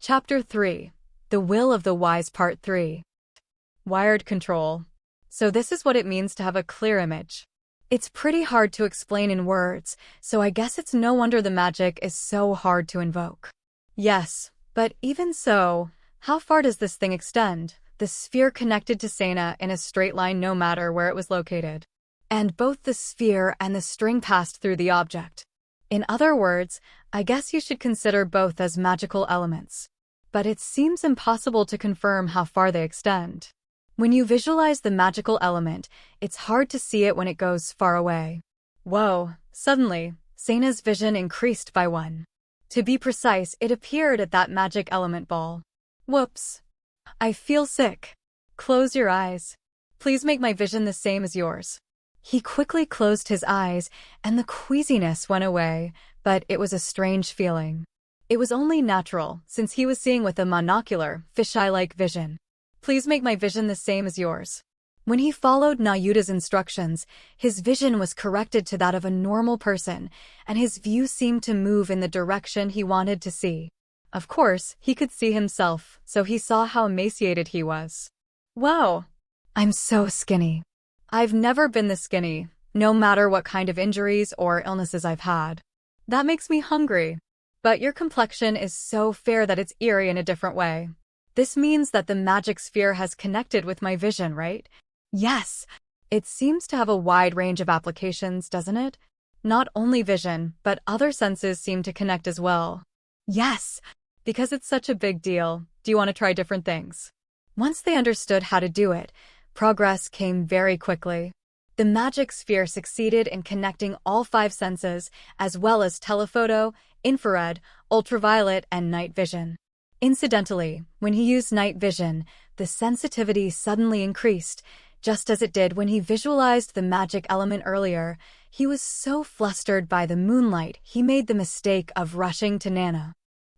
Chapter 3. The Will of the Wise Part 3. Wired control. So this is what it means to have a clear image. It's pretty hard to explain in words, so I guess it's no wonder the magic is so hard to invoke. Yes, but even so, how far does this thing extend? The sphere connected to Sena in a straight line no matter where it was located. And both the sphere and the string passed through the object. In other words, I guess you should consider both as magical elements. But it seems impossible to confirm how far they extend. When you visualize the magical element, it's hard to see it when it goes far away. Whoa, suddenly, Sena's vision increased by 1. To be precise, it appeared at that magic element ball. Whoops. I feel sick. Close your eyes. Please make my vision the same as yours. He quickly closed his eyes, and the queasiness went away, but it was a strange feeling. It was only natural, since he was seeing with a monocular, fisheye-like vision. Please make my vision the same as yours. When he followed Nayuta's instructions, his vision was corrected to that of a normal person, and his view seemed to move in the direction he wanted to see. Of course, he could see himself, so he saw how emaciated he was. Whoa! I'm so skinny. I've never been this skinny, no matter what kind of injuries or illnesses I've had. That makes me hungry. But your complexion is so fair that it's eerie in a different way. This means that the magic sphere has connected with my vision, right? Yes. It seems to have a wide range of applications, doesn't it? Not only vision, but other senses seem to connect as well. Yes. Because it's such a big deal, do you want to try different things? Once they understood how to do it, progress came very quickly. The magic sphere succeeded in connecting all 5 senses, as well as telephoto, infrared, ultraviolet, and night vision. Incidentally, when he used night vision, the sensitivity suddenly increased, just as it did when he visualized the magic element earlier. He was so flustered by the moonlight, he made the mistake of rushing to Nana.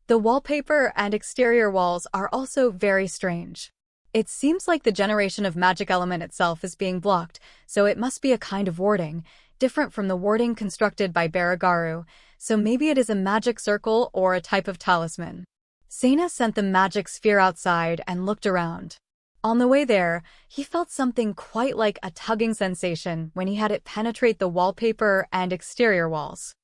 The wallpaper and exterior walls are also very strange. It seems like the generation of magic element itself is being blocked, so it must be a kind of warding, different from the warding constructed by Baragaru, so maybe it is a magic circle or a type of talisman. Sena sent the magic sphere outside and looked around. On the way there, he felt something quite like a tugging sensation when he had it penetrate the wallpaper and exterior walls.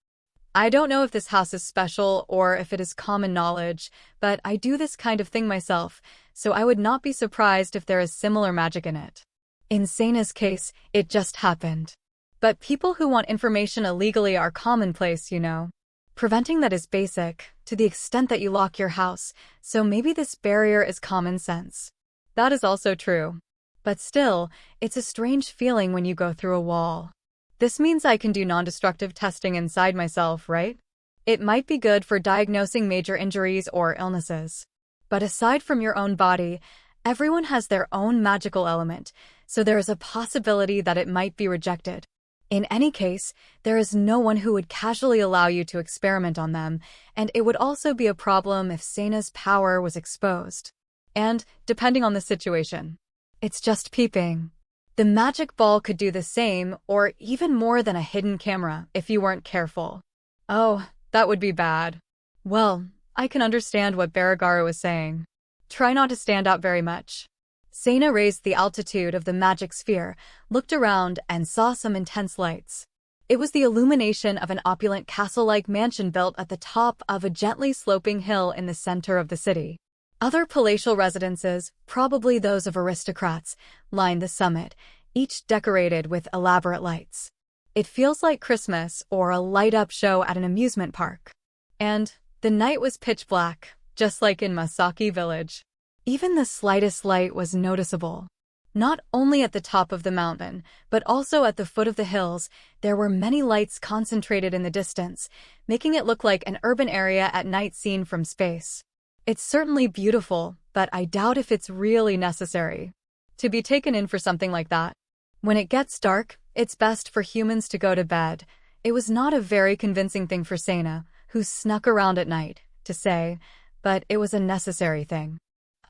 I don't know if this house is special or if it is common knowledge, but I do this kind of thing myself, so I would not be surprised if there is similar magic in it. In Sena's case, it just happened. But people who want information illegally are commonplace, you know. Preventing that is basic, to the extent that you lock your house, so maybe this barrier is common sense. That is also true. But still, it's a strange feeling when you go through a wall. This means I can do non-destructive testing inside myself, right? It might be good for diagnosing major injuries or illnesses. But aside from your own body, everyone has their own magical element, so there is a possibility that it might be rejected. In any case, there is no one who would casually allow you to experiment on them, and it would also be a problem if Sena's power was exposed. And, depending on the situation, it's just peeping. The magic ball could do the same, or even more than a hidden camera, if you weren't careful. Oh, that would be bad. Well, I can understand what Baragaru is saying. Try not to stand out very much. Sena raised the altitude of the magic sphere, looked around, and saw some intense lights. It was the illumination of an opulent castle-like mansion built at the top of a gently sloping hill in the center of the city. Other palatial residences, probably those of aristocrats, lined the summit, each decorated with elaborate lights. It feels like Christmas or a light-up show at an amusement park. And the night was pitch black, just like in Masaki Village. Even the slightest light was noticeable. Not only at the top of the mountain, but also at the foot of the hills, there were many lights concentrated in the distance, making it look like an urban area at night seen from space. It's certainly beautiful, but I doubt if it's really necessary to be taken in for something like that. When it gets dark, it's best for humans to go to bed. It was not a very convincing thing for Sena, who snuck around at night, to say, but it was a necessary thing.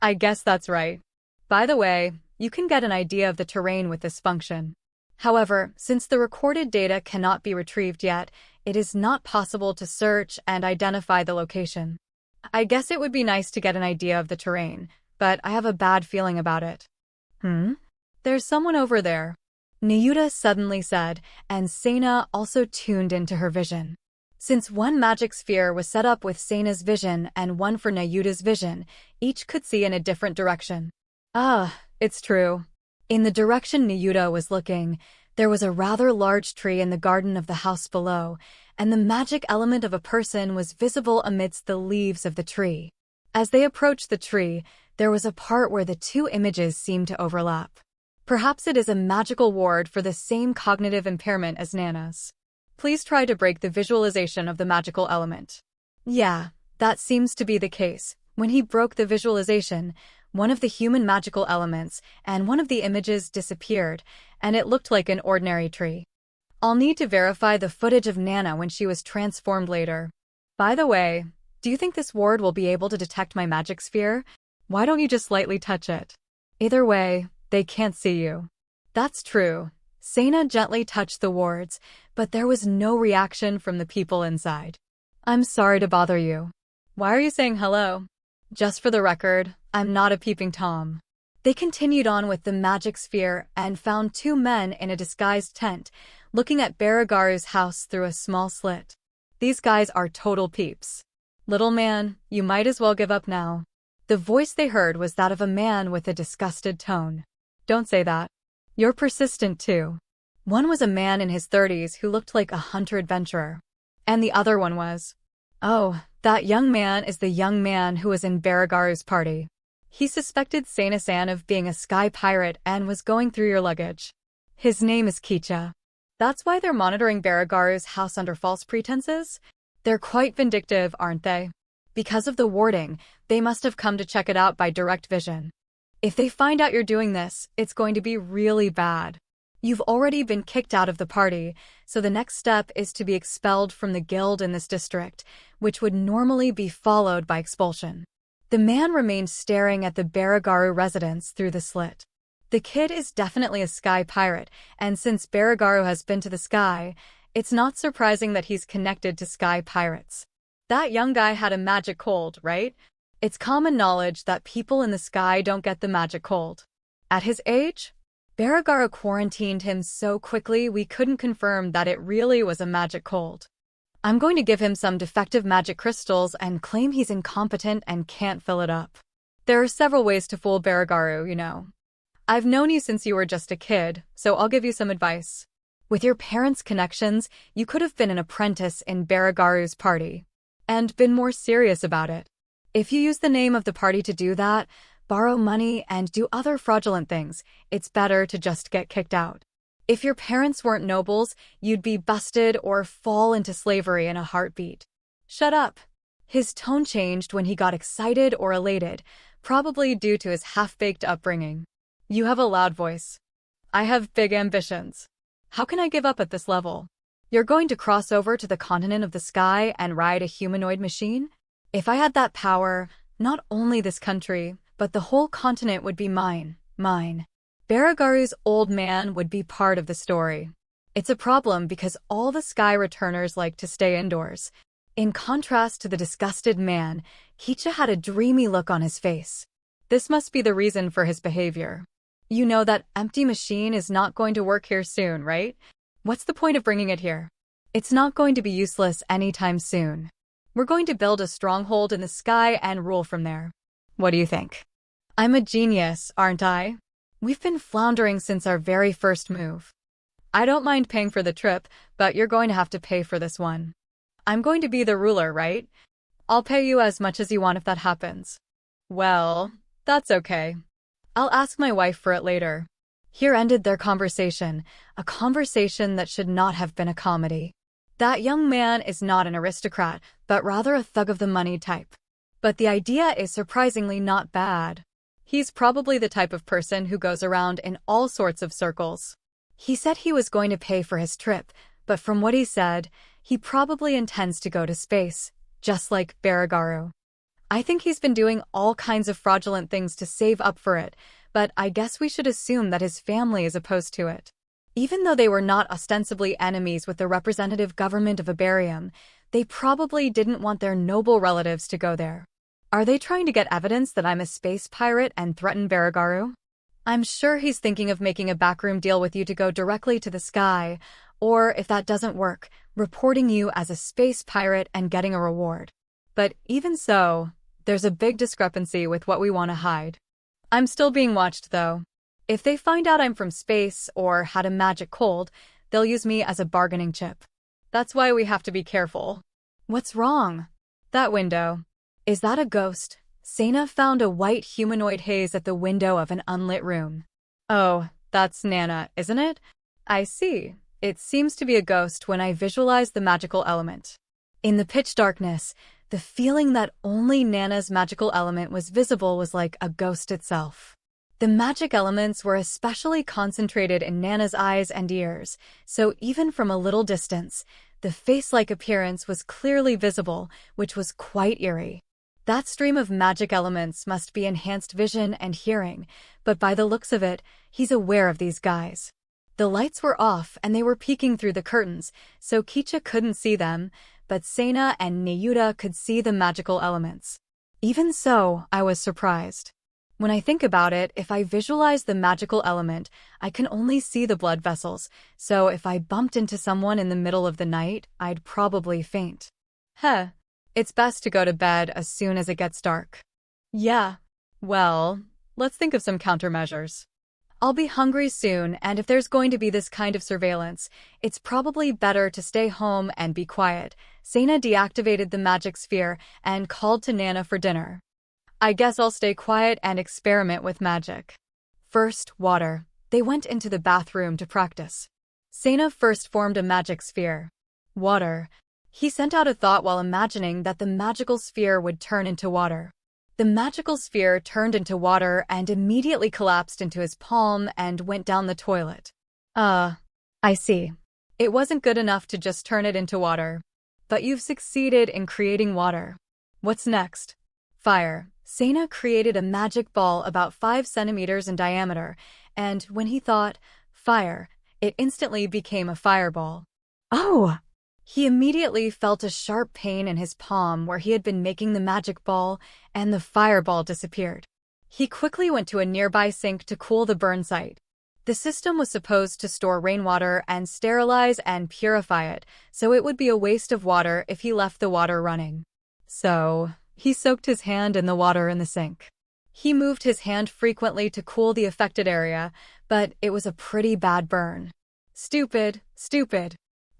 I guess that's right. By the way, you can get an idea of the terrain with this function. However, since the recorded data cannot be retrieved yet, it is not possible to search and identify the location. I guess it would be nice to get an idea of the terrain, but I have a bad feeling about it. There's someone over there, Nayuta suddenly said, and Sena also tuned into her vision. Since one magic sphere was set up with Sena's vision and one for Nayuta's vision, each could see in a different direction. It's true. In the direction Nayuta was looking, there was a rather large tree in the garden of the house below, and the magic element of a person was visible amidst the leaves of the tree. As they approached the tree, there was a part where the two images seemed to overlap. Perhaps it is a magical ward for the same cognitive impairment as Nana's. Please try to break the visualization of the magical element. Yeah, that seems to be the case. When he broke the visualization, one of the human magical elements and one of the images disappeared, and it looked like an ordinary tree. I'll need to verify the footage of Nana when she was transformed later. By the way, do you think this ward will be able to detect my magic sphere? Why don't you just lightly touch it? Either way, they can't see you. That's true. Sena gently touched the wards, but there was no reaction from the people inside. I'm sorry to bother you. Why are you saying hello? Just for the record, I'm not a peeping Tom. They continued on with the magic sphere and found two men in a disguised tent, looking at Baragaru's house through a small slit. These guys are total peeps. Little man, you might as well give up now. The voice they heard was that of a man with a disgusted tone. Don't say that. You're persistent too. One was a man in his 30s who looked like a hunter-adventurer. And the other one was, oh, that young man is the young man who was in Baragaru's party. He suspected Sena-san of being a sky pirate and was going through your luggage. His name is Kicha. That's why they're monitoring Baragaru's house under false pretenses? They're quite vindictive, aren't they? Because of the warding, they must have come to check it out by direct vision. If they find out you're doing this, it's going to be really bad. You've already been kicked out of the party, so the next step is to be expelled from the guild in this district, which would normally be followed by expulsion. The man remained staring at the Baragaru residence through the slit. The kid is definitely a sky pirate, and since Baragaru has been to the sky, it's not surprising that he's connected to sky pirates. That young guy had a magic cold, right? It's common knowledge that people in the sky don't get the magic cold. At his age, Baragaru quarantined him so quickly we couldn't confirm that it really was a magic cold. I'm going to give him some defective magic crystals and claim he's incompetent and can't fill it up. There are several ways to fool Baragaru, you know. I've known you since you were just a kid, so I'll give you some advice. With your parents' connections, you could have been an apprentice in Baragaru's party. And been more serious about it. If you use the name of the party to do that, borrow money, and do other fraudulent things, it's better to just get kicked out. If your parents weren't nobles, you'd be busted or fall into slavery in a heartbeat. Shut up. His tone changed when he got excited or elated, probably due to his half-baked upbringing. You have a loud voice. I have big ambitions. How can I give up at this level? You're going to cross over to the continent of the sky and ride a humanoid machine? If I had that power, not only this country, but the whole continent would be mine. Baragaru's old man would be part of the story. It's a problem because all the sky returners like to stay indoors. In contrast to the disgusted man, Kicha had a dreamy look on his face. This must be the reason for his behavior. You know that empty machine is not going to work here soon, right? What's the point of bringing it here? It's not going to be useless anytime soon. We're going to build a stronghold in the sky and rule from there. What do you think? I'm a genius, aren't I? We've been floundering since our very first move. I don't mind paying for the trip, but you're going to have to pay for this one. I'm going to be the ruler, right? I'll pay you as much as you want if that happens. Well, that's okay. I'll ask my wife for it later. Here ended their conversation, a conversation that should not have been a comedy. That young man is not an aristocrat, but rather a thug of the money type. But the idea is surprisingly not bad. He's probably the type of person who goes around in all sorts of circles. He said he was going to pay for his trip, but from what he said, he probably intends to go to space, just like Baragaru. I think he's been doing all kinds of fraudulent things to save up for it, but I guess we should assume that his family is opposed to it. Even though they were not ostensibly enemies with the representative government of Iberium, they probably didn't want their noble relatives to go there. Are they trying to get evidence that I'm a space pirate and threaten Baragaru? I'm sure he's thinking of making a backroom deal with you to go directly to the sky, or if that doesn't work, reporting you as a space pirate and getting a reward. But even so, there's a big discrepancy with what we want to hide. I'm still being watched, though. If they find out I'm from space or had a magic cold, they'll use me as a bargaining chip. That's why we have to be careful. What's wrong? That window. Is that a ghost? Sena found a white humanoid haze at the window of an unlit room. Oh, that's Nana, isn't it? I see. It seems to be a ghost when I visualize the magical element. In the pitch darkness, the feeling that only Nana's magical element was visible was like a ghost itself. The magic elements were especially concentrated in Nana's eyes and ears, so even from a little distance, the face-like appearance was clearly visible, which was quite eerie. That stream of magic elements must be enhanced vision and hearing, but by the looks of it, he's aware of these guys. The lights were off and they were peeking through the curtains, so Kicha couldn't see them, but Sena and Neyuta could see the magical elements. Even so, I was surprised. When I think about it, if I visualize the magical element, I can only see the blood vessels, so if I bumped into someone in the middle of the night, I'd probably faint. It's best to go to bed as soon as it gets dark. Yeah. Well, let's think of some countermeasures. I'll be hungry soon, and if there's going to be this kind of surveillance, it's probably better to stay home and be quiet. Sena deactivated the magic sphere and called to Nana for dinner. I guess I'll stay quiet and experiment with magic. First, water. They went into the bathroom to practice. Sena first formed a magic sphere. Water. He sent out a thought while imagining that the magical sphere would turn into water. The magical sphere turned into water and immediately collapsed into his palm and went down the toilet. I see. It wasn't good enough to just turn it into water. But you've succeeded in creating water. What's next? Fire. Sena created a magic ball about 5 centimeters in diameter, and when he thought, fire, it instantly became a fireball. Oh! He immediately felt a sharp pain in his palm where he had been making the magic ball, and the fireball disappeared. He quickly went to a nearby sink to cool the burn site. The system was supposed to store rainwater and sterilize and purify it, so it would be a waste of water if he left the water running. So, he soaked his hand in the water in the sink. He moved his hand frequently to cool the affected area, but it was a pretty bad burn. Stupid.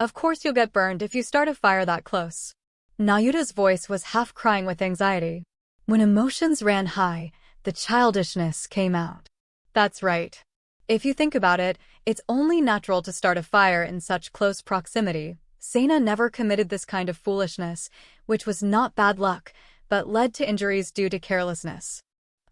Of course you'll get burned if you start a fire that close. Nayuta's voice was half crying with anxiety. When emotions ran high, the childishness came out. That's right. If you think about it, it's only natural to start a fire in such close proximity. Sena never committed this kind of foolishness, which was not bad luck, but led to injuries due to carelessness.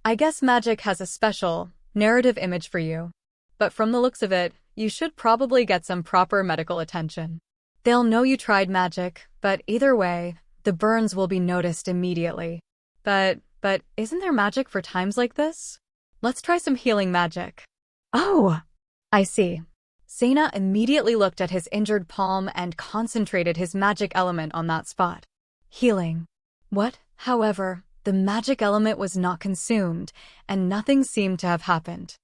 I guess magic has a special, narrative image for you. But from the looks of it, you should probably get some proper medical attention. They'll know you tried magic, but either way, the burns will be noticed immediately. But isn't there magic for times like this? Let's try some healing magic. Oh, I see. Sena immediately looked at his injured palm and concentrated his magic element on that spot. Healing. What? However, the magic element was not consumed, and nothing seemed to have happened.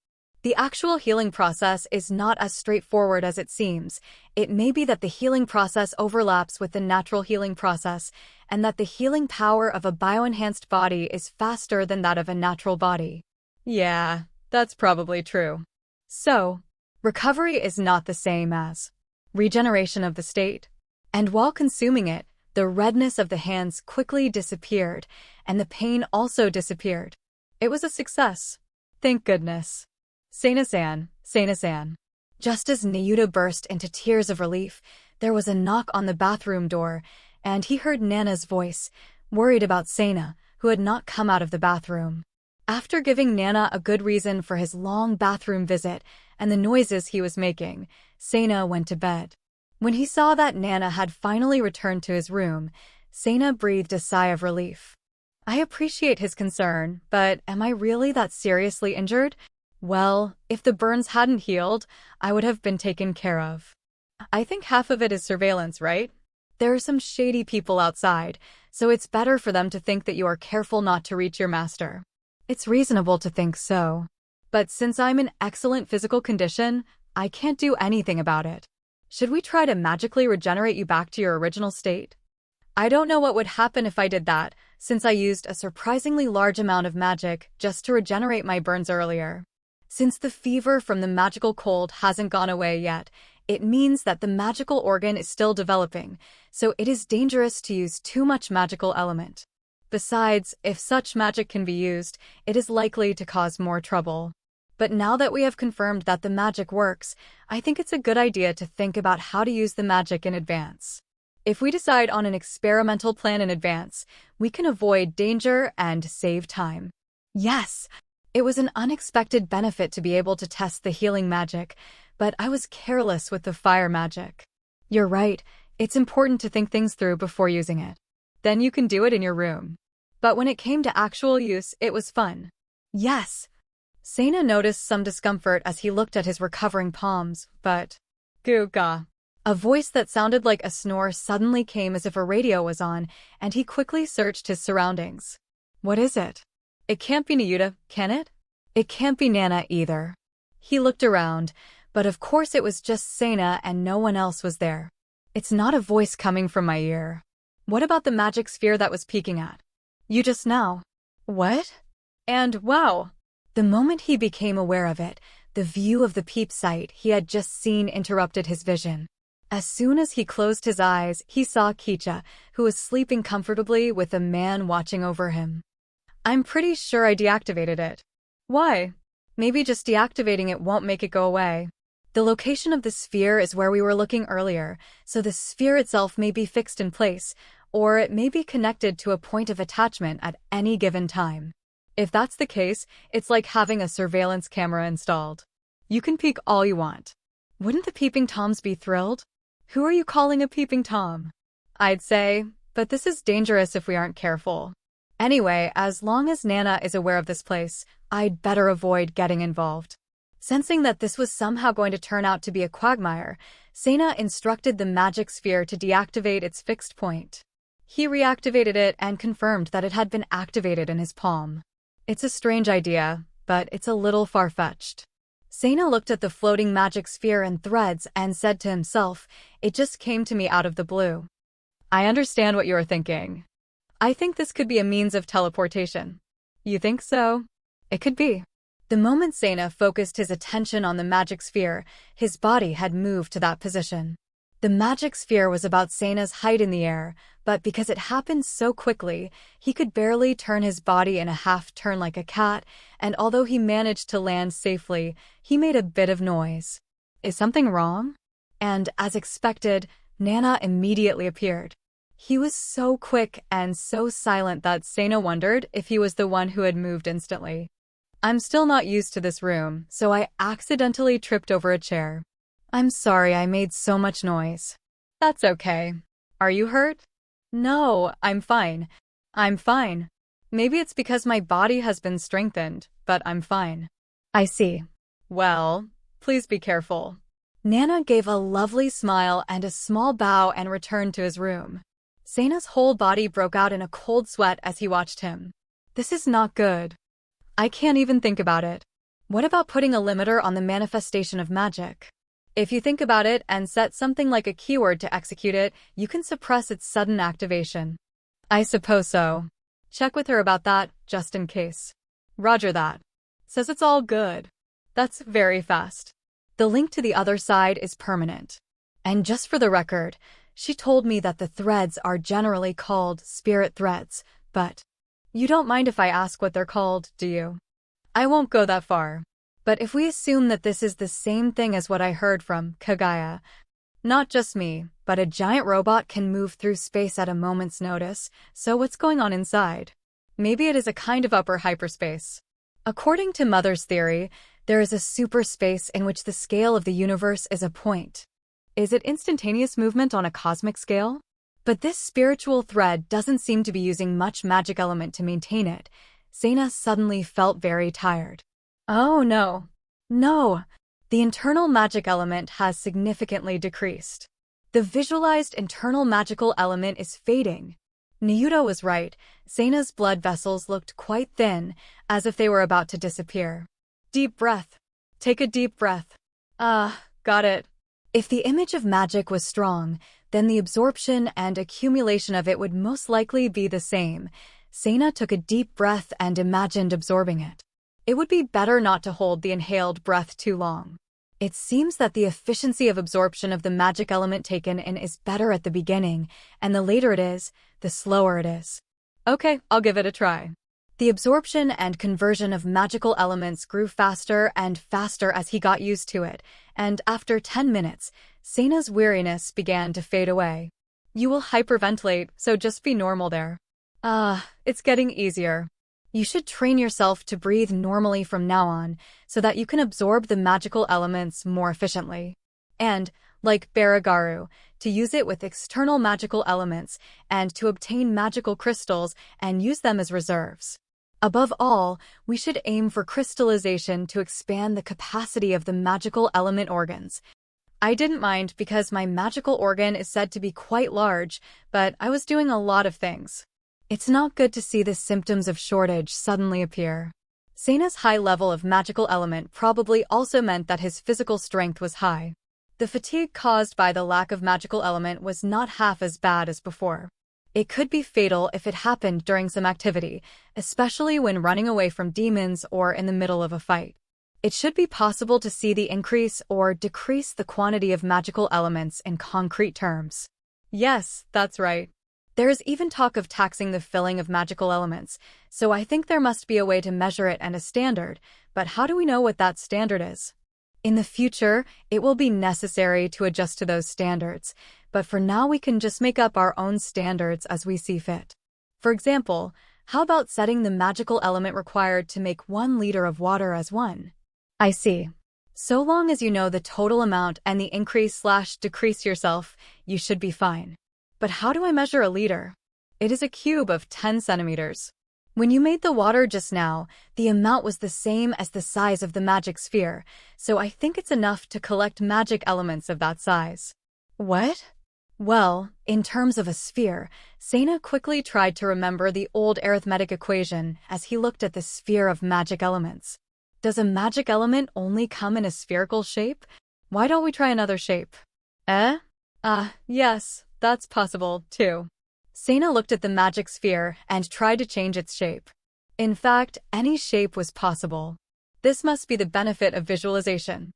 The actual healing process is not as straightforward as it seems. It may be that the healing process overlaps with the natural healing process, and that the healing power of a bioenhanced body is faster than that of a natural body. Yeah, that's probably true. So, recovery is not the same as regeneration of the state. And while consuming it, the redness of the hands quickly disappeared, and the pain also disappeared. It was a success. Thank goodness. Sena-san. Just as Nayuta burst into tears of relief, there was a knock on the bathroom door, and he heard Nana's voice, worried about Sena, who had not come out of the bathroom. After giving Nana a good reason for his long bathroom visit and the noises he was making, Sena went to bed. When he saw that Nana had finally returned to his room, Sena breathed a sigh of relief. I appreciate his concern, but am I really that seriously injured? Well, if the burns hadn't healed, I would have been taken care of. I think half of it is surveillance, right? There are some shady people outside, so it's better for them to think that you are careful not to reach your master. It's reasonable to think so. But since I'm in excellent physical condition, I can't do anything about it. Should we try to magically regenerate you back to your original state? I don't know what would happen if I did that, since I used a surprisingly large amount of magic just to regenerate my burns earlier. Since the fever from the magical cold hasn't gone away yet, it means that the magical organ is still developing, so it is dangerous to use too much magical element. Besides, if such magic can be used, it is likely to cause more trouble. But now that we have confirmed that the magic works, I think it's a good idea to think about how to use the magic in advance. If we decide on an experimental plan in advance, we can avoid danger and save time. Yes, it was an unexpected benefit to be able to test the healing magic, but I was careless with the fire magic. You're right, it's important to think things through before using it. Then you can do it in your room. But when it came to actual use, it was fun. Yes. Sena noticed some discomfort as he looked at his recovering palms, but... Goo-ga. A voice that sounded like a snore suddenly came as if a radio was on, and he quickly searched his surroundings. What is it? It can't be Nayuta, can it? It can't be Nana either. He looked around, but of course it was just Sena and no one else was there. It's not a voice coming from my ear. What about the magic sphere that was peeking at you just now? What? And wow! The moment he became aware of it, the view of the peep sight he had just seen interrupted his vision. As soon as he closed his eyes, he saw Kicha, who was sleeping comfortably with a man watching over him. I'm pretty sure I deactivated it. Why? Maybe just deactivating it won't make it go away. The location of the sphere is where we were looking earlier, so the sphere itself may be fixed in place, or it may be connected to a point of attachment at any given time. If that's the case, it's like having a surveillance camera installed. You can peek all you want. Wouldn't the peeping toms be thrilled? Who are you calling a peeping tom? I'd say, but this is dangerous if we aren't careful. Anyway, as long as Nana is aware of this place, I'd better avoid getting involved. Sensing that this was somehow going to turn out to be a quagmire, Sena instructed the magic sphere to deactivate its fixed point. He reactivated it and confirmed that it had been activated in his palm. It's a strange idea, but it's a little far-fetched. Sena looked at the floating magic sphere and threads and said to himself, it just came to me out of the blue. I understand what you are thinking. I think this could be a means of teleportation. You think so? It could be. The moment Sena focused his attention on the magic sphere, his body had moved to that position. The magic sphere was about Sena's height in the air, but because it happened so quickly, he could barely turn his body in a half-turn like a cat, and although he managed to land safely, he made a bit of noise. Is something wrong? And, as expected, Nana immediately appeared. He was so quick and so silent that Sena wondered if he was the one who had moved instantly. I'm still not used to this room, so I accidentally tripped over a chair. I'm sorry I made so much noise. That's okay. Are you hurt? No, I'm fine. I'm fine. Maybe it's because my body has been strengthened, but I'm fine. I see. Well, please be careful. Nana gave a lovely smile and a small bow and returned to his room. Sena's whole body broke out in a cold sweat as he watched him. This is not good. I can't even think about it. What about putting a limiter on the manifestation of magic? If you think about it and set something like a keyword to execute it, you can suppress its sudden activation. I suppose so. Check with her about that, just in case. Roger that. Says it's all good. That's very fast. The link to the other side is permanent. And just for the record, she told me that the threads are generally called spirit threads, but you don't mind if I ask what they're called, do you? I won't go that far. But if we assume that this is the same thing as what I heard from Kagaya, not just me, but a giant robot can move through space at a moment's notice, so what's going on inside? Maybe it is a kind of upper hyperspace. According to Mother's theory, there is a superspace in which the scale of the universe is a point. Is it instantaneous movement on a cosmic scale? But this spiritual thread doesn't seem to be using much magic element to maintain it. Sena suddenly felt very tired. Oh no. No. The internal magic element has significantly decreased. The visualized internal magical element is fading. Nyuto was right. Seina's blood vessels looked quite thin, as if they were about to disappear. Deep breath. Take a deep breath. Got it. If the image of magic was strong, then the absorption and accumulation of it would most likely be the same. Seina took a deep breath and imagined absorbing it. It would be better not to hold the inhaled breath too long. It seems that the efficiency of absorption of the magic element taken in is better at the beginning, and the later it is, the slower it is. Okay, I'll give it a try. The absorption and conversion of magical elements grew faster and faster as he got used to it, and after 10 minutes, Seina's weariness began to fade away. You will hyperventilate, so just be normal there. It's getting easier. You should train yourself to breathe normally from now on, so that you can absorb the magical elements more efficiently. And, like Baragaru, to use it with external magical elements, and to obtain magical crystals and use them as reserves. Above all, we should aim for crystallization to expand the capacity of the magical element organs. I didn't mind because my magical organ is said to be quite large, but I was doing a lot of things. It's not good to see the symptoms of shortage suddenly appear. Seina's high level of magical element probably also meant that his physical strength was high. The fatigue caused by the lack of magical element was not half as bad as before. It could be fatal if it happened during some activity, especially when running away from demons or in the middle of a fight. It should be possible to see the increase or decrease the quantity of magical elements in concrete terms. Yes, that's right. There is even talk of taxing the filling of magical elements, so I think there must be a way to measure it and a standard, but how do we know what that standard is? In the future, it will be necessary to adjust to those standards, but for now we can just make up our own standards as we see fit. For example, how about setting the magical element required to make 1 liter of water as 1? I see. So long as you know the total amount and the increase/decrease yourself, you should be fine. But how do I measure a liter? It is a cube of 10 centimeters. When you made the water just now, the amount was the same as the size of the magic sphere, so I think it's enough to collect magic elements of that size. What? Well, in terms of a sphere, Seina quickly tried to remember the old arithmetic equation as he looked at the sphere of magic elements. Does a magic element only come in a spherical shape? Why don't we try another shape? Yes, that's possible, too. Seina looked at the magic sphere and tried to change its shape. In fact, any shape was possible. This must be the benefit of visualization.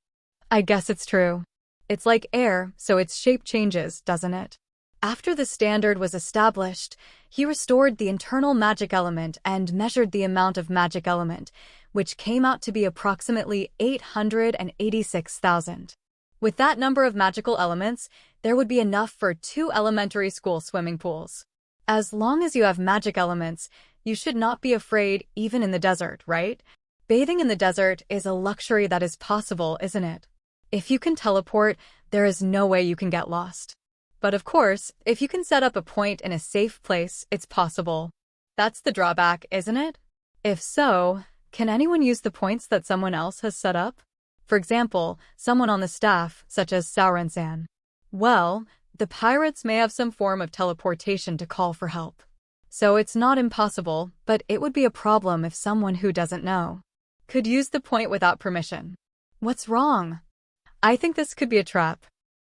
I guess it's true. It's like air, so its shape changes, doesn't it? After the standard was established, he restored the internal magic element and measured the amount of magic element, which came out to be approximately 886,000. With that number of magical elements, there would be enough for 2 elementary school swimming pools. As long as you have magic elements, you should not be afraid even in the desert, right? Bathing in the desert is a luxury that is possible, isn't it? If you can teleport, there is no way you can get lost. But of course, if you can set up a point in a safe place, it's possible. That's the drawback, isn't it? If so, can anyone use the points that someone else has set up? For example, someone on the staff, such as Sauron-san. Well, the pirates may have some form of teleportation to call for help. So it's not impossible, but it would be a problem if someone who doesn't know could use the point without permission. What's wrong? I think this could be a trap.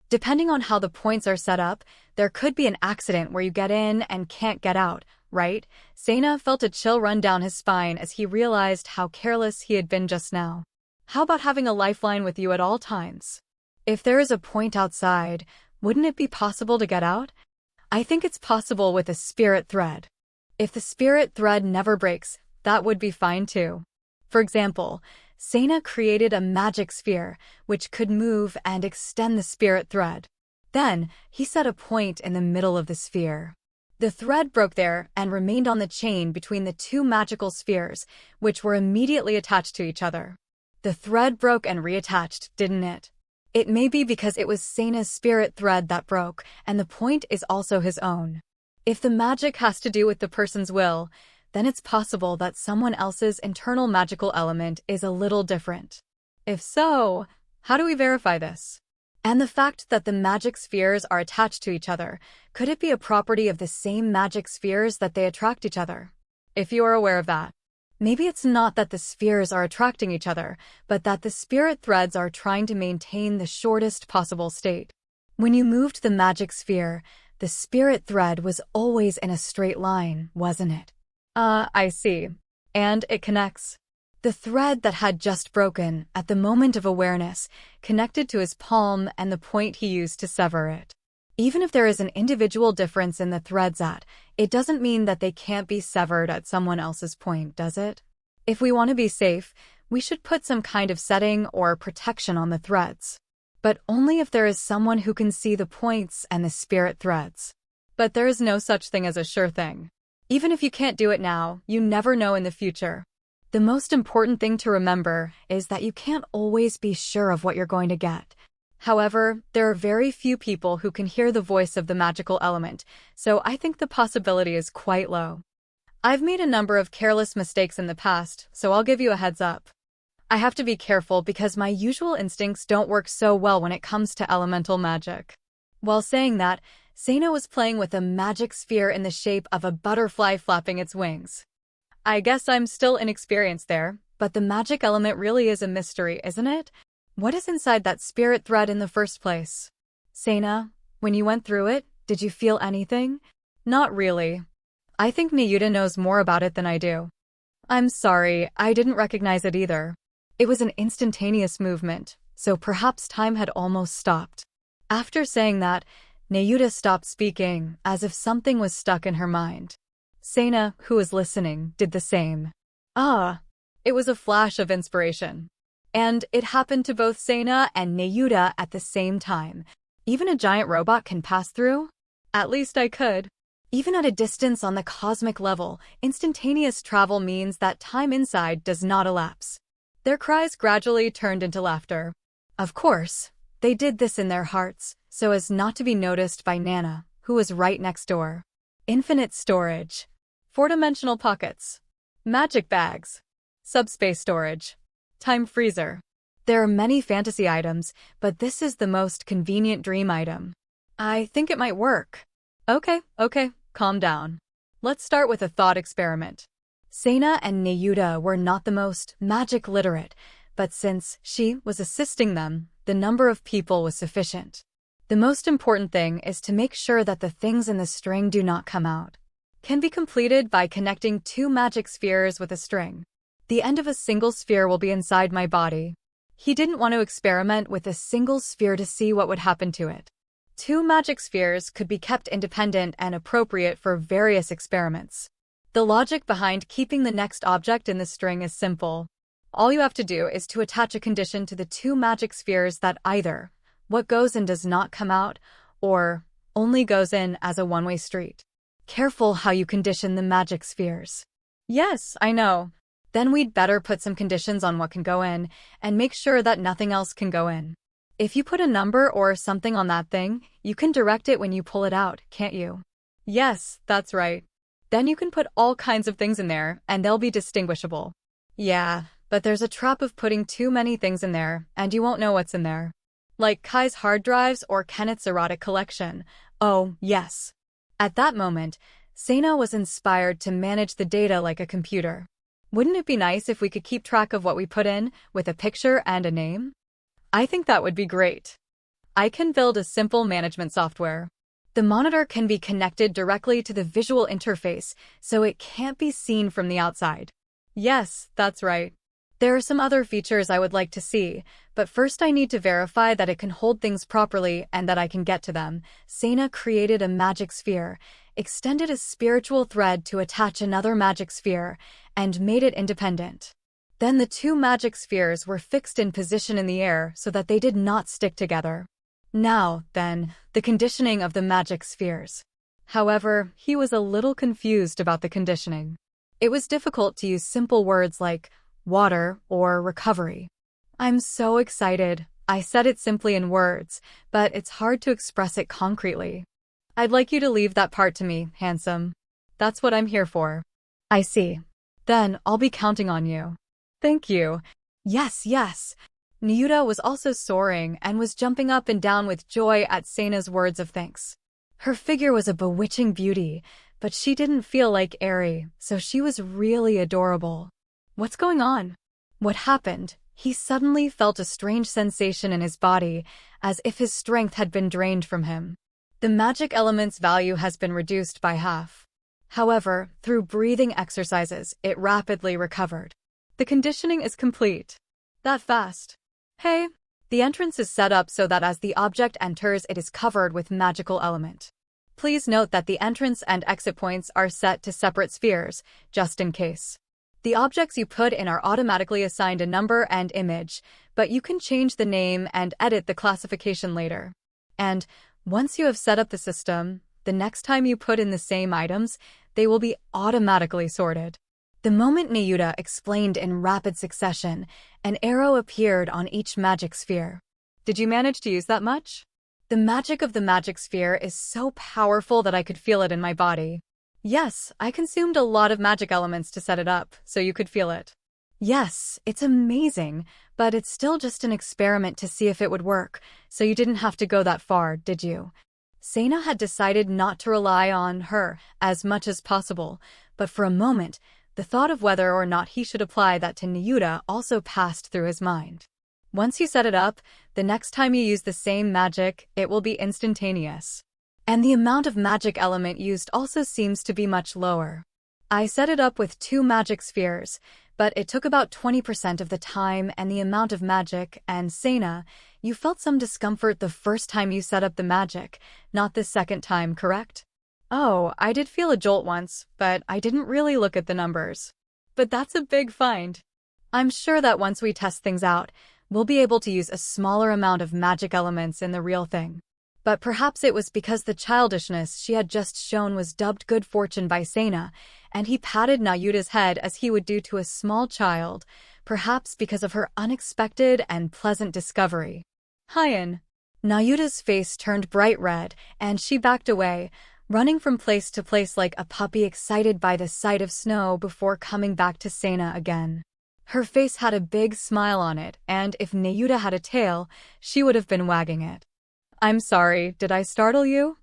Depending on how the points are set up, there could be an accident where you get in and can't get out, right? Seina felt a chill run down his spine as he realized how careless he had been just now. How about having a lifeline with you at all times? If there is a point outside, wouldn't it be possible to get out? I think it's possible with a spirit thread. If the spirit thread never breaks, that would be fine too. For example, Seina created a magic sphere, which could move and extend the spirit thread. Then, he set a point in the middle of the sphere. The thread broke there and remained on the chain between the 2 magical spheres, which were immediately attached to each other. The thread broke and reattached, didn't it? It may be because it was Seina's spirit thread that broke, and the point is also his own. If the magic has to do with the person's will, then it's possible that someone else's internal magical element is a little different. If so, how do we verify this? And the fact that the magic spheres are attached to each other, could it be a property of the same magic spheres that they attract each other? If you are aware of that. Maybe it's not that the spheres are attracting each other, but that the spirit threads are trying to maintain the shortest possible state. When you moved the magic sphere, the spirit thread was always in a straight line, wasn't it? I see. And it connects. The thread that had just broken, at the moment of awareness, connected to his palm and the point he used to sever it. Even if there is an individual difference in the threads it doesn't mean that they can't be severed at someone else's point, does it? If we want to be safe, we should put some kind of setting or protection on the threads. But only if there is someone who can see the points and the spirit threads. But there is no such thing as a sure thing. Even if you can't do it now, you never know in the future. The most important thing to remember is that you can't always be sure of what you're going to get. However, there are very few people who can hear the voice of the magical element, so I think the possibility is quite low. I've made a number of careless mistakes in the past, so I'll give you a heads up. I have to be careful because my usual instincts don't work so well when it comes to elemental magic. While saying that, Sana was playing with a magic sphere in the shape of a butterfly flapping its wings. I guess I'm still inexperienced there, but the magic element really is a mystery, isn't it? What is inside that spirit thread in the first place? Sana, when you went through it, did you feel anything? Not really. I think Nayuta knows more about it than I do. I'm sorry, I didn't recognize it either. It was an instantaneous movement, so perhaps time had almost stopped. After saying that, Nayuta stopped speaking, as if something was stuck in her mind. Sana, who was listening, did the same. It was a flash of inspiration. And it happened to both Sana and Nayuta at the same time. Even a giant robot can pass through? At least I could. Even at a distance on the cosmic level, instantaneous travel means that time inside does not elapse. Their cries gradually turned into laughter. Of course, they did this in their hearts, so as not to be noticed by Nana, who was right next door. Infinite storage. 4-dimensional pockets. Magic bags. Subspace storage. Time freezer. There are many fantasy items, but this is the most convenient dream item. I think it might work. Okay, calm down. Let's start with a thought experiment. Sana and Nayuta were not the most magic literate, but since she was assisting them, the number of people was sufficient. The most important thing is to make sure that the things in the string do not come out. Can be completed by connecting 2 magic spheres with a string. The end of a single sphere will be inside my body. He didn't want to experiment with a single sphere to see what would happen to it. 2 magic spheres could be kept independent and appropriate for various experiments. The logic behind keeping the next object in the string is simple. All you have to do is to attach a condition to the 2 magic spheres that either what goes in does not come out, or only goes in as a one-way street. Careful how you condition the magic spheres. Yes, I know. Then we'd better put some conditions on what can go in, and make sure that nothing else can go in. If you put a number or something on that thing, you can direct it when you pull it out, can't you? Yes, that's right. Then you can put all kinds of things in there, and they'll be distinguishable. Yeah, but there's a trap of putting too many things in there, and you won't know what's in there. Like Kai's hard drives or Kenneth's erotic collection. Oh, yes. At that moment, Sana was inspired to manage the data like a computer. Wouldn't it be nice if we could keep track of what we put in, with a picture and a name? I think that would be great. I can build a simple management software. The monitor can be connected directly to the visual interface, so it can't be seen from the outside. Yes, that's right. There are some other features I would like to see, but first I need to verify that it can hold things properly and that I can get to them. Sana created a magic sphere, extended a spiritual thread to attach another magic sphere, and made it independent. Then the 2 magic spheres were fixed in position in the air so that they did not stick together. Now, then, the conditioning of the magic spheres. However, he was a little confused about the conditioning. It was difficult to use simple words like water or recovery. I'm so excited. I said it simply in words, but it's hard to express it concretely. I'd like you to leave that part to me, handsome. That's what I'm here for. I see. Then I'll be counting on you. Thank you. Yes. Nyuta was also soaring and was jumping up and down with joy at Seina's words of thanks. Her figure was a bewitching beauty, but she didn't feel like Eri, so she was really adorable. What's going on? What happened? He suddenly felt a strange sensation in his body, as if his strength had been drained from him. The magic element's value has been reduced by half. However, through breathing exercises, it rapidly recovered. The conditioning is complete. That fast. Hey, the entrance is set up so that as the object enters, it is covered with magical element. Please note that the entrance and exit points are set to separate spheres, just in case. The objects you put in are automatically assigned a number and image, but you can change the name and edit the classification later. And once you have set up the system, the next time you put in the same items, they will be automatically sorted. The moment Nyuta explained in rapid succession, an arrow appeared on each magic sphere. Did you manage to use that much? The magic of the magic sphere is so powerful that I could feel it in my body. Yes, I consumed a lot of magic elements to set it up, so you could feel it. Yes, it's amazing, but it's still just an experiment to see if it would work, so you didn't have to go that far, did you? Seina had decided not to rely on her as much as possible, but for a moment, the thought of whether or not he should apply that to Nyuta also passed through his mind. Once you set it up, the next time you use the same magic, it will be instantaneous. And the amount of magic element used also seems to be much lower. I set it up with 2 magic spheres, but it took about 20% of the time and the amount of magic, and Seina, you felt some discomfort the first time you set up the magic, not the second time, correct? Oh, I did feel a jolt once, but I didn't really look at the numbers. But that's a big find. I'm sure that once we test things out, we'll be able to use a smaller amount of magic elements in the real thing. But perhaps it was because the childishness she had just shown was dubbed good fortune by Seina, and he patted Nyuta's head as he would do to a small child, perhaps because of her unexpected and pleasant discovery. Hyen. Nyuta's face turned bright red, and she backed away, running from place to place like a puppy excited by the sight of snow before coming back to Seina again. Her face had a big smile on it, and if Nyuta had a tail, she would have been wagging it. I'm sorry, did I startle you?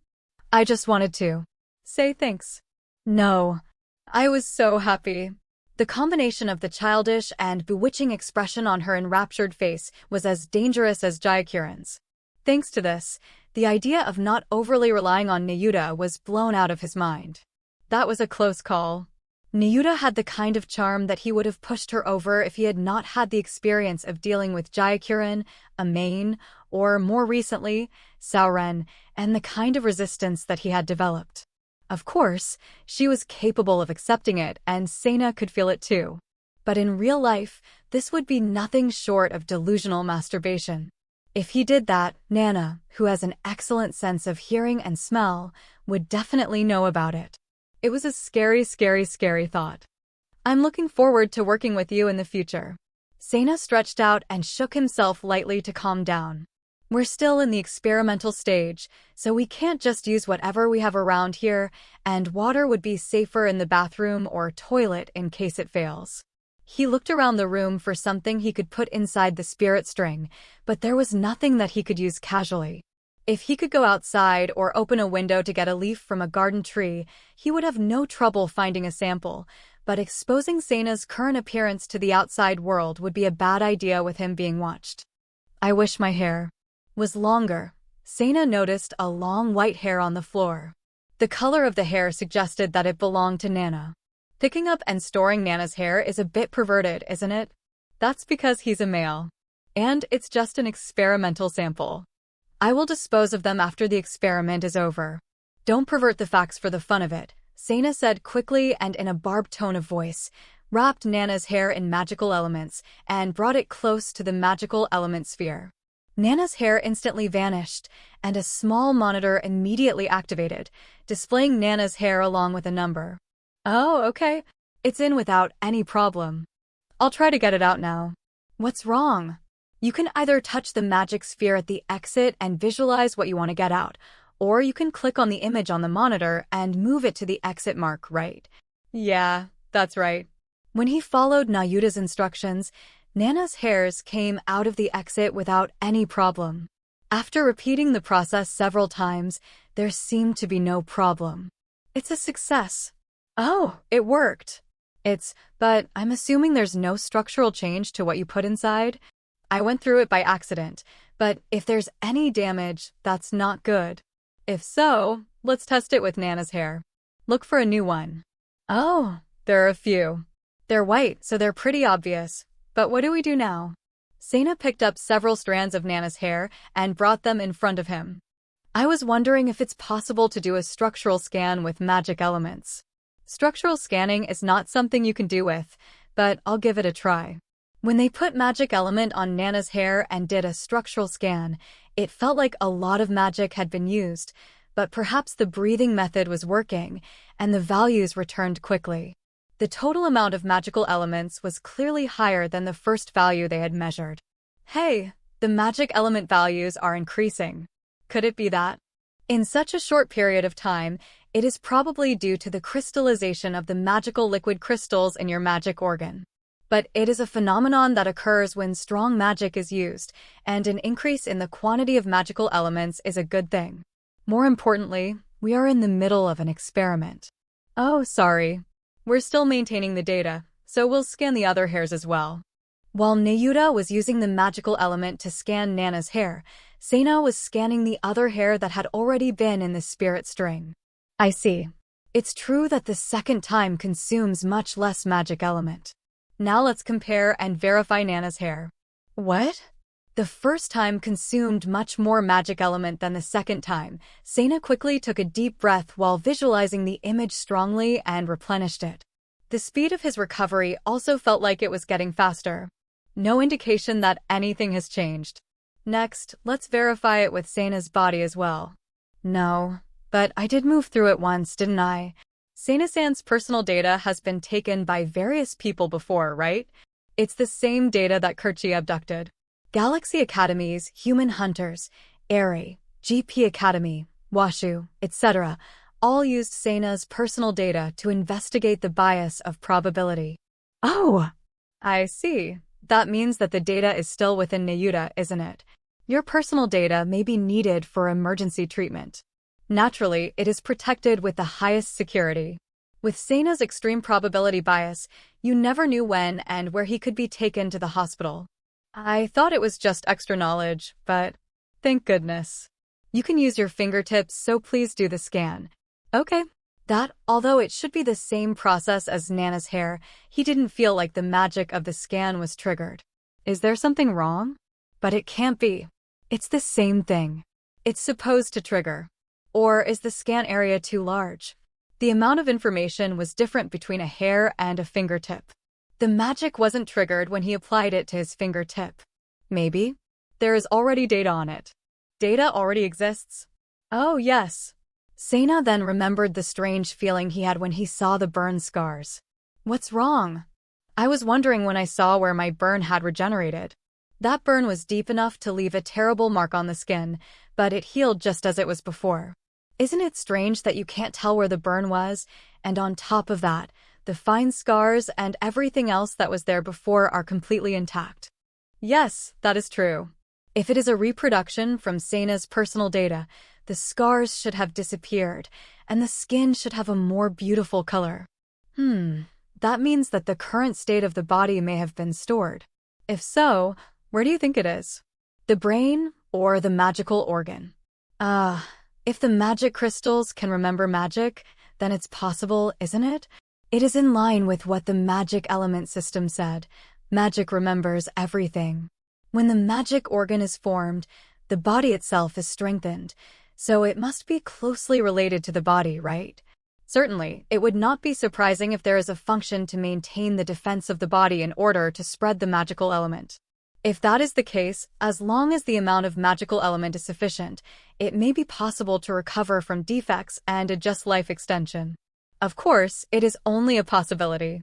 I just wanted to say thanks. No. I was so happy. The combination of the childish and bewitching expression on her enraptured face was as dangerous as Jayakiran's. Thanks to this, the idea of not overly relying on Nyuta was blown out of his mind. That was a close call. Nyuta had the kind of charm that he would have pushed her over if he had not had the experience of dealing with Jayakiran, Amain, or more recently, Saoren, and the kind of resistance that he had developed. Of course, she was capable of accepting it, and Seina could feel it too. But in real life, this would be nothing short of delusional masturbation. If he did that, Nana, who has an excellent sense of hearing and smell, would definitely know about it. It was a scary, scary, scary thought. I'm looking forward to working with you in the future. Seina stretched out and shook himself lightly to calm down. We're still in the experimental stage, so we can't just use whatever we have around here, and water would be safer in the bathroom or toilet in case it fails. He looked around the room for something he could put inside the spirit string, but there was nothing that he could use casually. If he could go outside or open a window to get a leaf from a garden tree, he would have no trouble finding a sample, but exposing Seina's current appearance to the outside world would be a bad idea with him being watched. I wish my hair was longer. Seina noticed a long white hair on the floor. The color of the hair suggested that it belonged to Nana. Picking up and storing Nana's hair is a bit perverted, isn't it? That's because he's a male. And it's just an experimental sample. I will dispose of them after the experiment is over. Don't pervert the facts for the fun of it, Seina said quickly and in a barbed tone of voice, wrapped Nana's hair in magical elements, and brought it close to the magical element sphere. Nana's hair instantly vanished, and a small monitor immediately activated, displaying Nana's hair along with a number. Oh, okay. It's in without any problem. I'll try to get it out now. What's wrong? You can either touch the magic sphere at the exit and visualize what you want to get out, or you can click on the image on the monitor and move it to the exit mark, right? Yeah, that's right. When he followed Nyuta's instructions, Nana's hairs came out of the exit without any problem. After repeating the process several times, there seemed to be no problem. It's a success. Oh, it worked. But I'm assuming there's no structural change to what you put inside? I went through it by accident, but if there's any damage, that's not good. If so, let's test it with Nana's hair. Look for a new one. Oh, there are a few. They're white, so they're pretty obvious. But what do we do now? Sena picked up several strands of Nana's hair and brought them in front of him. I was wondering if it's possible to do a structural scan with magic elements. Structural scanning is not something you can do with, but I'll give it a try. When they put magic element on Nana's hair and did a structural scan, it felt like a lot of magic had been used, but perhaps the breathing method was working, and the values returned quickly. The total amount of magical elements was clearly higher than the first value they had measured. Hey, the magic element values are increasing. Could it be that? In such a short period of time, it is probably due to the crystallization of the magical liquid crystals in your magic organ. But it is a phenomenon that occurs when strong magic is used, and an increase in the quantity of magical elements is a good thing. More importantly, we are in the middle of an experiment. Oh, sorry. We're still maintaining the data, so we'll scan the other hairs as well. While Nayuta was using the magical element to scan Nana's hair, Sena was scanning the other hair that had already been in the spirit string. I see. It's true that the second time consumes much less magic element. Now let's compare and verify Nana's hair. What? The first time consumed much more magic element than the second time. Sena quickly took a deep breath while visualizing the image strongly and replenished it. The speed of his recovery also felt like it was getting faster. No indication that anything has changed. Next, let's verify it with Sena's body as well. No, but I did move through it once, didn't I? Sena-san's personal data has been taken by various people before, right? It's the same data that Kerchi abducted. Galaxy Academies, Human Hunters, Eri, GP Academy, Washu, etc. all used Sena's personal data to investigate the bias of probability. Oh, I see. That means that the data is still within Nayuta, isn't it? Your personal data may be needed for emergency treatment. Naturally, it is protected with the highest security. With Sena's extreme probability bias, you never knew when and where he could be taken to the hospital. I thought it was just extra knowledge, but thank goodness. You can use your fingertips, so please do the scan. Okay. Although it should be the same process as Nana's hair, he didn't feel like the magic of the scan was triggered. Is there something wrong? But it can't be. It's the same thing. It's supposed to trigger. Or is the scan area too large? The amount of information was different between a hair and a fingertip. The magic wasn't triggered when he applied it to his fingertip. Maybe? There is already data on it. Data already exists? Oh, yes. Sena then remembered the strange feeling he had when he saw the burn scars. What's wrong? I was wondering when I saw where my burn had regenerated. That burn was deep enough to leave a terrible mark on the skin, but it healed just as it was before. Isn't it strange that you can't tell where the burn was, and on top of that, the fine scars and everything else that was there before are completely intact? Yes, that is true. If it is a reproduction from Sena's personal data, the scars should have disappeared, and the skin should have a more beautiful color. That means that the current state of the body may have been stored. If so, where do you think it is? The brain or the magical organ? If the magic crystals can remember magic, then it's possible, isn't it? It is in line with what the magic element system said. Magic remembers everything. When the magic organ is formed, the body itself is strengthened, so it must be closely related to the body, right? Certainly, it would not be surprising if there is a function to maintain the defense of the body in order to spread the magical element. If that is the case, as long as the amount of magical element is sufficient, it may be possible to recover from defects and adjust life extension. Of course, it is only a possibility.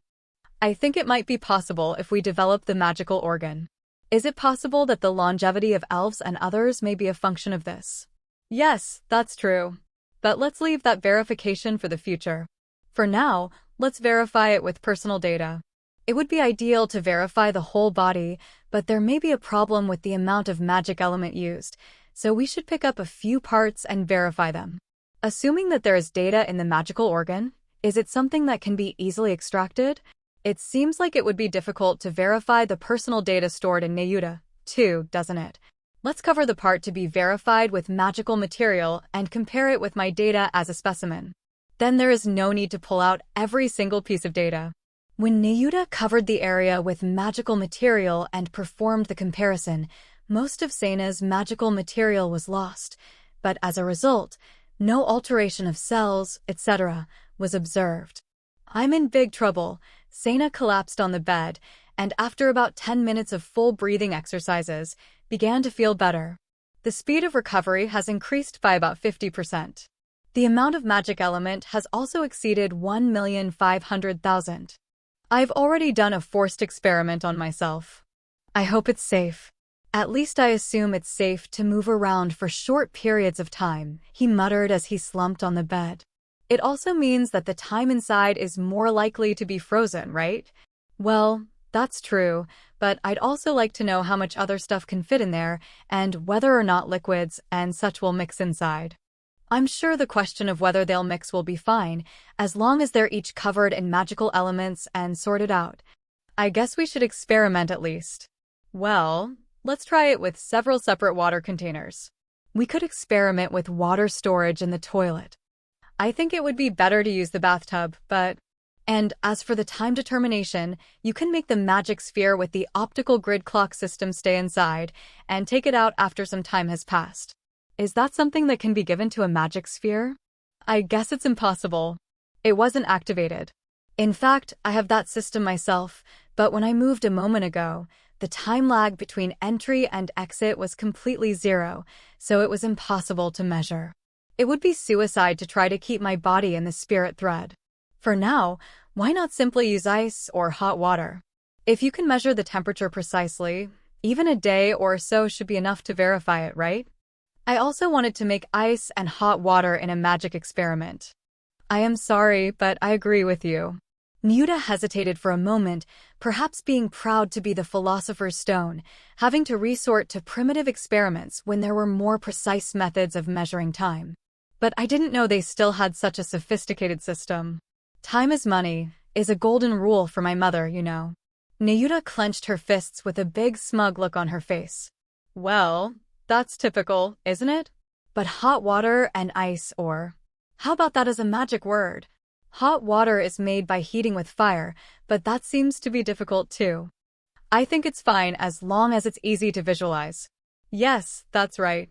I think it might be possible if we develop the magical organ. Is it possible that the longevity of elves and others may be a function of this? Yes, that's true. But let's leave that verification for the future. For now, let's verify it with personal data. It would be ideal to verify the whole body, but there may be a problem with the amount of magic element used, so we should pick up a few parts and verify them. Assuming that there is data in the magical organ, is it something that can be easily extracted? It seems like it would be difficult to verify the personal data stored in Neyuta, too, doesn't it? Let's cover the part to be verified with magical material and compare it with my data as a specimen. Then there is no need to pull out every single piece of data. When Neyuta covered the area with magical material and performed the comparison, most of Seina's magical material was lost, but as a result, no alteration of cells, etc., was observed. I'm in big trouble. Seina collapsed on the bed, and after about 10 minutes of full breathing exercises, began to feel better. The speed of recovery has increased by about 50%. The amount of magic element has also exceeded 1,500,000. I've already done a forced experiment on myself. I hope it's safe. At least I assume it's safe to move around for short periods of time, he muttered as he slumped on the bed. It also means that the time inside is more likely to be frozen, right? Well, that's true, but I'd also like to know how much other stuff can fit in there and whether or not liquids and such will mix inside. I'm sure the question of whether they'll mix will be fine, as long as they're each covered in magical elements and sorted out. I guess we should experiment at least. Well, let's try it with several separate water containers. We could experiment with water storage in the toilet. I think it would be better to use the bathtub, but... And as for the time determination, you can make the magic sphere with the optical grid clock system stay inside and take it out after some time has passed. Is that something that can be given to a magic sphere? I guess it's impossible. It wasn't activated. In fact, I have that system myself, but when I moved a moment ago, the time lag between entry and exit was completely zero, so it was impossible to measure. It would be suicide to try to keep my body in the spirit thread. For now, why not simply use ice or hot water? If you can measure the temperature precisely, even a day or so should be enough to verify it, right? I also wanted to make ice and hot water in a magic experiment. I am sorry, but I agree with you. Neyuta hesitated for a moment, perhaps being proud to be the philosopher's stone, having to resort to primitive experiments when there were more precise methods of measuring time. But I didn't know they still had such a sophisticated system. Time is money, is a golden rule for my mother, you know. Neyuta clenched her fists with a big smug look on her face. Well, that's typical, isn't it? But hot water and ice or... How about that as a magic word? Hot water is made by heating with fire, but that seems to be difficult too. I think it's fine as long as it's easy to visualize. Yes, that's right.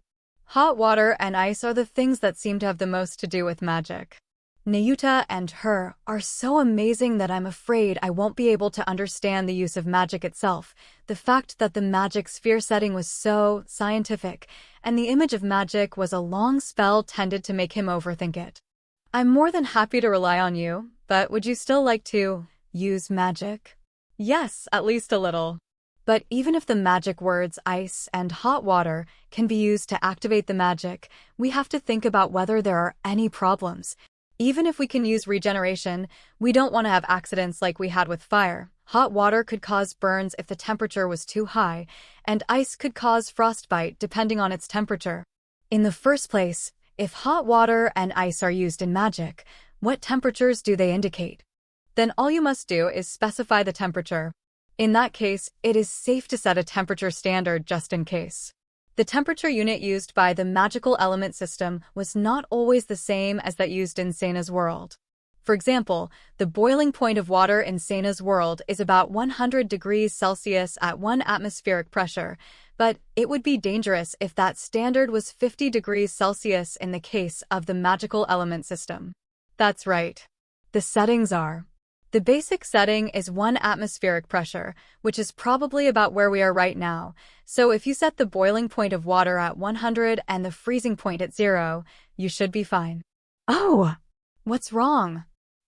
Hot water and ice are the things that seem to have the most to do with magic. Neyuta and her are so amazing that I'm afraid I won't be able to understand the use of magic itself, the fact that the magic sphere setting was so scientific, and the image of magic was a long spell tended to make him overthink it. I'm more than happy to rely on you, but would you still like to use magic? Yes, at least a little. But even if the magic words ice and hot water can be used to activate the magic, we have to think about whether there are any problems. Even if we can use regeneration, we don't want to have accidents like we had with fire. Hot water could cause burns if the temperature was too high, and ice could cause frostbite depending on its temperature. In the first place, if hot water and ice are used in magic, what temperatures do they indicate? Then all you must do is specify the temperature. In that case, it is safe to set a temperature standard just in case. The temperature unit used by the magical element system was not always the same as that used in Seina's world. For example, the boiling point of water in Seina's world is about 100 degrees Celsius at 1 atmospheric pressure, but it would be dangerous if that standard was 50 degrees Celsius in the case of the magical element system. That's right. The settings are: the basic setting is 1 atmospheric pressure, which is probably about where we are right now. So if you set the boiling point of water at 100 and the freezing point at 0, you should be fine. Oh, what's wrong?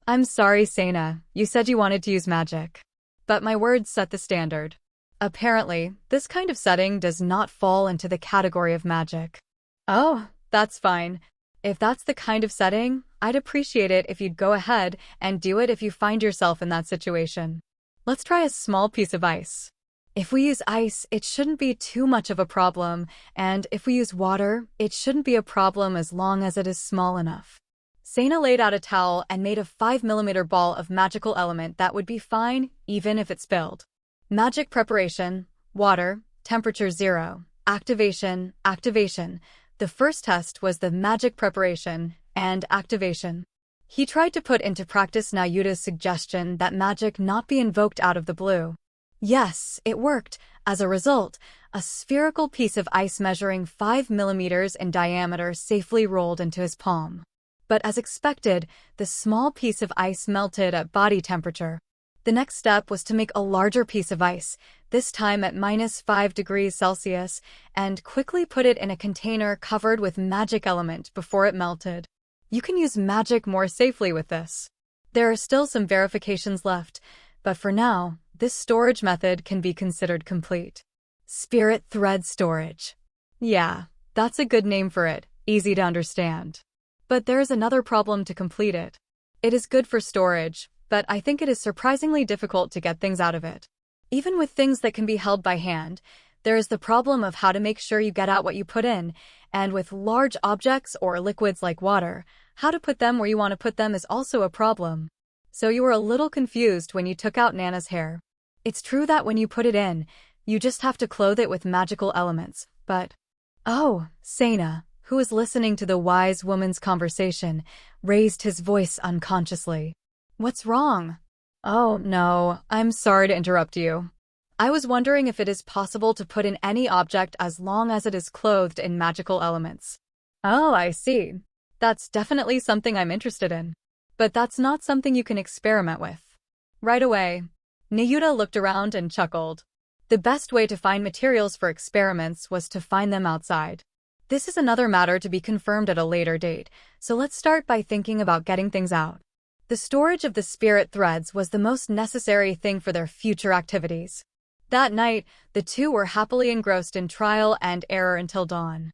I'm sorry, Seina. You said you wanted to use magic. But my words set the standard. Apparently, this kind of setting does not fall into the category of magic. Oh, that's fine. If that's the kind of setting, I'd appreciate it if you'd go ahead and do it if you find yourself in that situation. Let's try a small piece of ice. If we use ice, it shouldn't be too much of a problem, and if we use water, it shouldn't be a problem as long as it is small enough. Sana laid out a towel and made a 5mm ball of magical element that would be fine even if it spilled. Magic preparation, water, temperature 0, activation. The first test was the magic preparation and activation. He tried to put into practice Nayuta's suggestion that magic not be invoked out of the blue. Yes, it worked. As a result, a spherical piece of ice measuring 5mm in diameter safely rolled into his palm. But as expected, the small piece of ice melted at body temperature. The next step was to make a larger piece of ice, this time at -5°C, and quickly put it in a container covered with magic element before it melted. You can use magic more safely with this. There are still some verifications left, but for now, this storage method can be considered complete. Spirit thread storage. Yeah, that's a good name for it, easy to understand. But there is another problem to complete it. It is good for storage, but I think it is surprisingly difficult to get things out of it. Even with things that can be held by hand, there is the problem of how to make sure you get out what you put in, and with large objects or liquids like water, how to put them where you want to put them is also a problem. So you were a little confused when you took out Nana's hair. It's true that when you put it in, you just have to clothe it with magical elements, but... Oh, Sana, who was listening to the wise woman's conversation, raised his voice unconsciously. What's wrong? Oh, no, I'm sorry to interrupt you. I was wondering if it is possible to put in any object as long as it is clothed in magical elements. Oh, I see. That's definitely something I'm interested in. But that's not something you can experiment with. Right away, Nayuta looked around and chuckled. The best way to find materials for experiments was to find them outside. This is another matter to be confirmed at a later date, so let's start by thinking about getting things out. The storage of the spirit threads was the most necessary thing for their future activities. That night, the two were happily engrossed in trial and error until dawn.